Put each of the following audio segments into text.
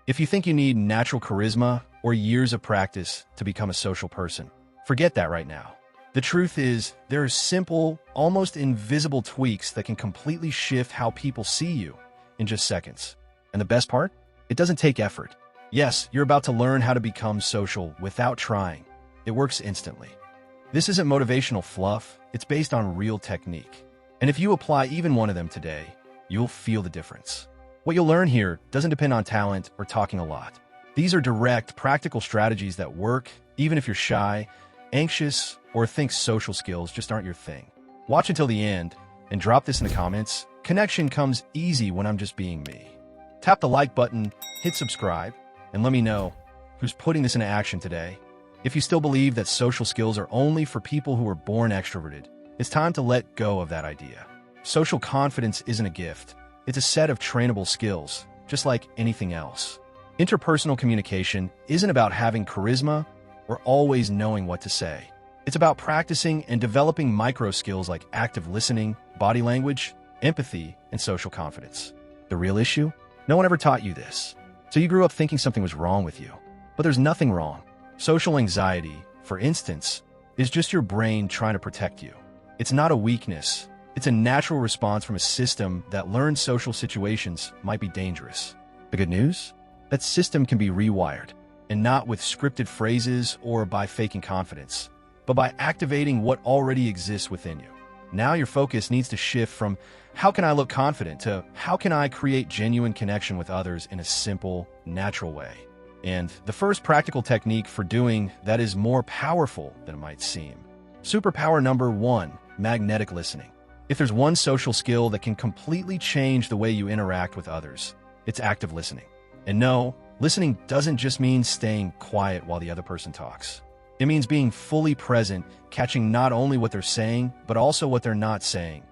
If you think you need natural charisma or years of practice to become a social person, forget that right now. The truth is, there are simple, almost invisible tweaks that can completely shift how people see you in just seconds. And the best part? It doesn't take effort. Yes, you're about to learn how to become social without trying. It works instantly. This isn't motivational fluff, it's based on real technique. And if you apply even one of them today, you'll feel the difference. What you'll learn here doesn't depend on talent or talking a lot. These are direct, practical strategies that work even if you're shy, anxious, or think social skills just aren't your thing. Watch until the end and drop this in the comments. Connection comes easy when I'm just being me. Tap the like button, hit subscribe, and let me know who's putting this into action today. If you still believe that social skills are only for people who are born extroverted, it's time to let go of that idea. Social confidence isn't a gift. It's a set of trainable skills, just like anything else. Interpersonal communication isn't about having charisma or always knowing what to say. It's about practicing and developing micro skills like active listening, body language, empathy, and social confidence. The real issue? No one ever taught you this. So you grew up thinking something was wrong with you. But there's nothing wrong. Social anxiety, for instance, is just your brain trying to protect you. It's not a weakness. It's a natural response from a system that learned social situations might be dangerous. The good news? That system can be rewired, and not with scripted phrases or by faking confidence, but by activating what already exists within you. Now your focus needs to shift from how can I look confident to how can I create genuine connection with others in a simple, natural way. And the first practical technique for doing that is more powerful than it might seem. Superpower number 1, magnetic listening. If there's one social skill that can completely change the way you interact with others, it's active listening. And no, listening doesn't just mean staying quiet while the other person talks. It means being fully present, catching not only what they're saying, but also what they're not saying.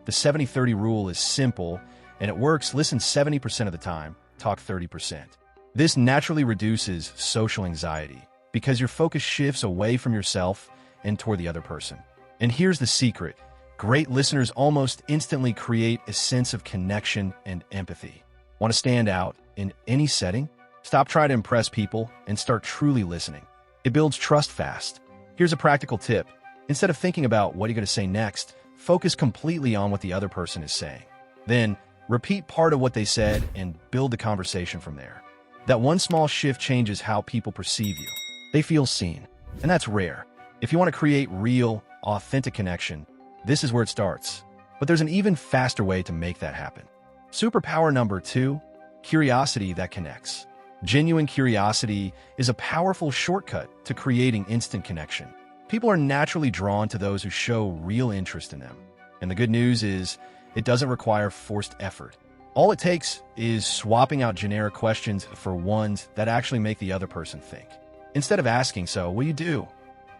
The 70-30 rule is simple, and it works. Listen 70% of the time, talk 30%. This naturally reduces social anxiety because your focus shifts away from yourself and toward the other person. And here's the secret. Great listeners almost instantly create a sense of connection and empathy. Want to stand out in any setting? Stop trying to impress people and start truly listening. It builds trust fast. Here's a practical tip. Instead of thinking about what you're going to say next, focus completely on what the other person is saying. Then, repeat part of what they said and build the conversation from there. That one small shift changes how people perceive you. They feel seen, and that's rare. If you want to create real, authentic connection, this is where it starts. But there's an even faster way to make that happen. Superpower number 2, curiosity that connects. Genuine curiosity is a powerful shortcut to creating instant connection. People are naturally drawn to those who show real interest in them. And the good news is, it doesn't require forced effort. All it takes is swapping out generic questions for ones that actually make the other person think. Instead of asking, so what do you do?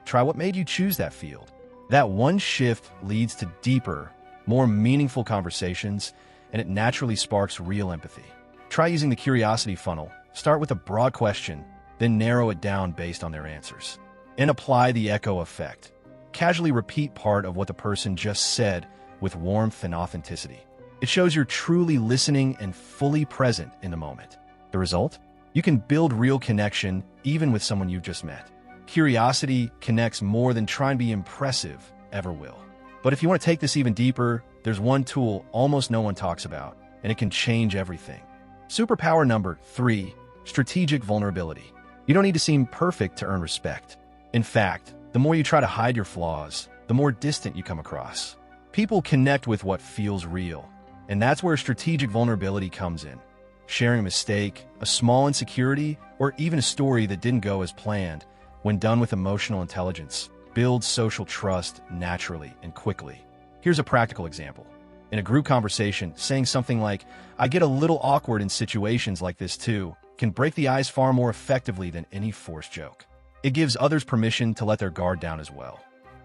Try what made you choose that field. That one shift leads to deeper, more meaningful conversations, and it naturally sparks real empathy. Try using the curiosity funnel. Start with a broad question, then narrow it down based on their answers. And apply the echo effect. Casually repeat part of what the person just said with warmth and authenticity. It shows you're truly listening and fully present in the moment. The result? You can build real connection even with someone you've just met. Curiosity connects more than trying to be impressive ever will. But if you want to take this even deeper, there's one tool almost no one talks about, and it can change everything. Superpower number 3, strategic vulnerability. You don't need to seem perfect to earn respect. In fact, the more you try to hide your flaws, the more distant you come across. People connect with what feels real, and that's where strategic vulnerability comes in. Sharing a mistake, a small insecurity, or even a story that didn't go as planned, when done with emotional intelligence, builds social trust naturally and quickly. Here's a practical example. In a group conversation, saying something like, "I get a little awkward in situations like this too," can break the ice far more effectively than any forced joke. It gives others permission to let their guard down as well.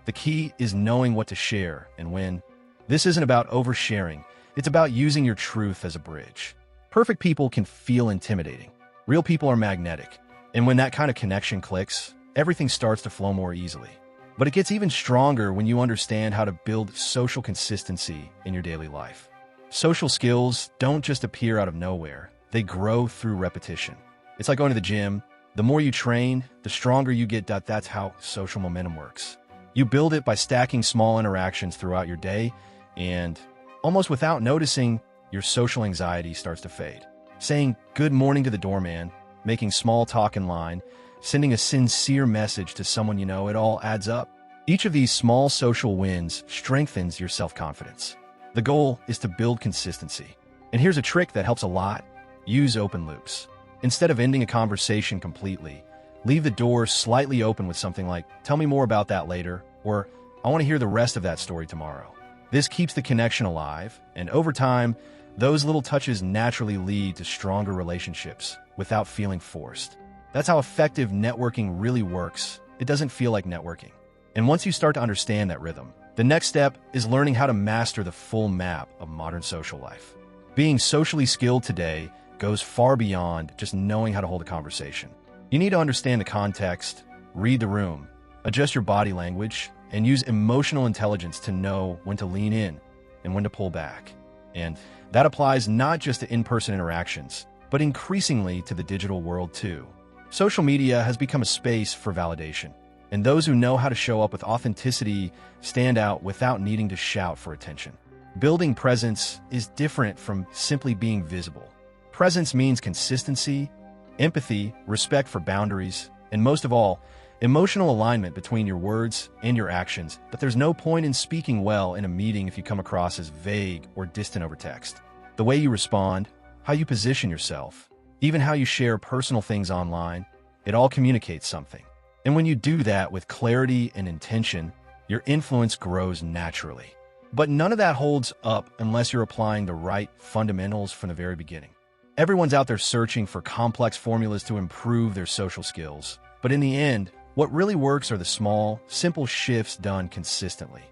The key is knowing what to share and when. This isn't about oversharing, it's about using your truth as a bridge. Perfect people can feel intimidating. Real people are magnetic. And when that kind of connection clicks, everything starts to flow more easily. But it gets even stronger when you understand how to build social consistency in your daily life. Social skills don't just appear out of nowhere. They grow through repetition. It's like going to the gym. The more you train, the stronger you get. That's how social momentum works. You build it by stacking small interactions throughout your day, and almost without noticing, your social anxiety starts to fade. Saying good morning to the doorman, making small talk in line, sending a sincere message to someone you know, it all adds up. Each of these small social wins strengthens your self-confidence. The goal is to build consistency. And here's a trick that helps a lot. Use open loops. Instead of ending a conversation completely, leave the door slightly open with something like, "Tell me more about that later," or "I want to hear the rest of that story tomorrow." This keeps the connection alive, and over time, those little touches naturally lead to stronger relationships without feeling forced. That's how effective networking really works. It doesn't feel like networking. And once you start to understand that rhythm, the next step is learning how to master the full map of modern social life. Being socially skilled today goes far beyond just knowing how to hold a conversation. You need to understand the context, read the room, adjust your body language, and use emotional intelligence to know when to lean in and when to pull back. And that applies not just to in-person interactions, but increasingly to the digital world too. Social media has become a space for validation, and those who know how to show up with authenticity stand out without needing to shout for attention. Building presence is different from simply being visible. Presence means consistency, empathy, respect for boundaries, and most of all, emotional alignment between your words and your actions. But there's no point in speaking well in a meeting if you come across as vague or distant over text. The way you respond, how you position yourself, even how you share personal things online, it all communicates something. And when you do that with clarity and intention, your influence grows naturally. But none of that holds up unless you're applying the right fundamentals from the very beginning. Everyone's out there searching for complex formulas to improve their social skills. But in the end, what really works are the small, simple shifts done consistently.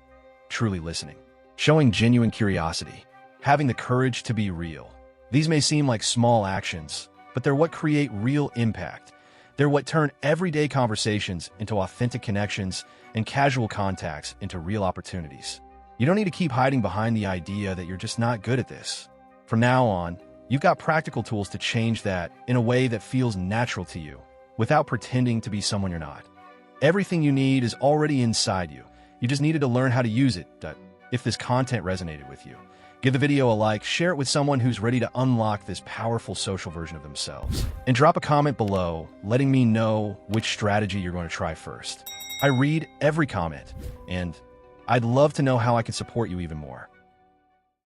Truly listening, showing genuine curiosity, having the courage to be real. These may seem like small actions, but they're what create real impact. They're what turn everyday conversations into authentic connections and casual contacts into real opportunities. You don't need to keep hiding behind the idea that you're just not good at this. From now on, you've got practical tools to change that in a way that feels natural to you, without pretending to be someone you're not. Everything you need is already inside you. You just needed to learn how to use it. If this content resonated with you, give the video a like, share it with someone who's ready to unlock this powerful social version of themselves, and drop a comment below letting me know which strategy you're going to try first. I read every comment, and I'd love to know how I can support you even more.